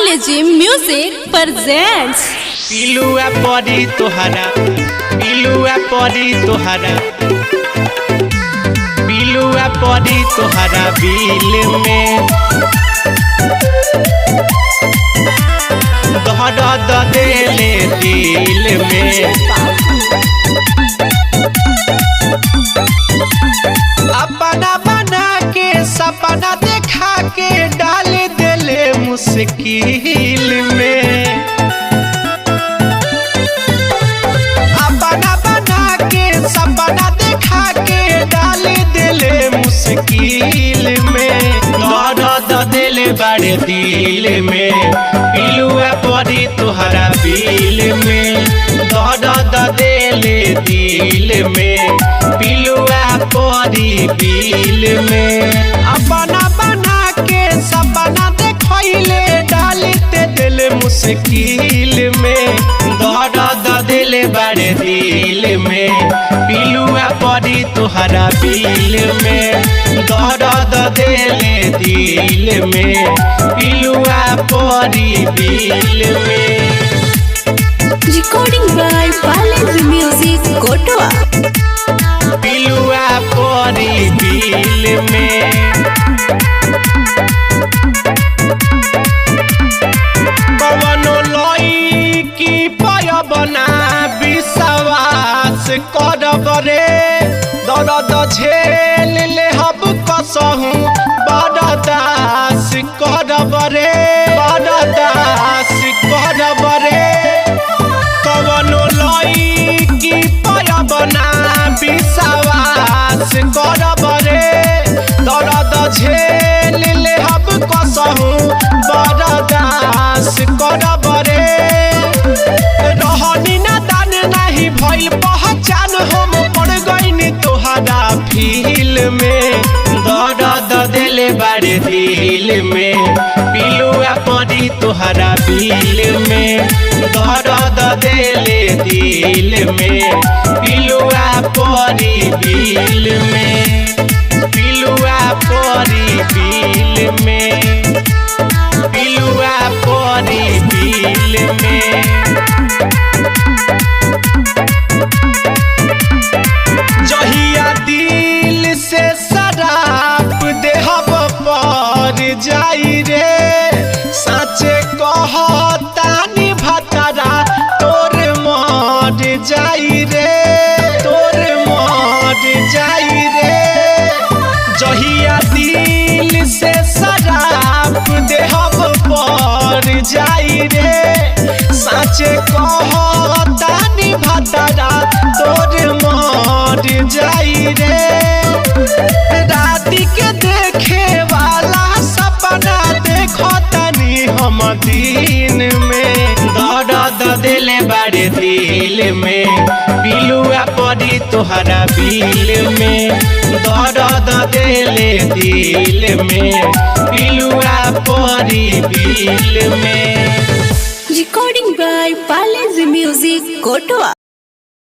Palaji Music presents पिलुआ परी तोहरा पिलुआ परी तोहरा पिलुआ परी तोहरा बिल में दर्द देले दिल में अपना बना के सपना देखा के डाल देले मुश्किल में अपना बना के सपना देखा के डाल देले मुश्किल में दर्द देले बड़े दिल में पिलुआ परी तोहरा बिल में दर्द देले दिल में पिलुआ परी बिल में अपना बना के सपना देखले डालते दिल मुश्किल में दर्द दिल बड़े दिल में पिलुआ परी तोहरा बिल में दर्द दिले दिल में पिलुआ परी बिल में। recording by Palaji Music Kotoa। पिलुआ परी बिल में कवनो लईकी पयबना विश्वास करब रे दर्द झेल लेहब कसहु बर्दाश्त करब रे बर्दाश्त करब रे कवनो लईकी पयबना विश्वास करब रे दर्द झेल लेहब कसहु बर्दाश्त करब रे रहनी ना दान नहीं भइल पहचान हम पड़ गइनी तोहरा फील में दर्द दिले बड़े दिल में पिलुआ परी तोहरा बिल में दर्द दिले दिल में पिलुआ परी बिल में पिलुआ परी बिल में पिलुआ परी बिल में जहिया दिल से शराब देहब पर जाई रे साचे कहतानी भतरा तोर मर जाई रे तोर मर जाई रे जहिया दिल से शराब देहब पर जाई रे साचे कहतानी भतरा तोर मर जाई रे राती के देखे वाला सपना देखो तनी हम दिन में दर्द दिले बड़े दिल में पिलुआ परी तोहरा बिल में दर्द दिले दिल में पिलुआ परी बिल में। recording by Palaji Music Kotoa।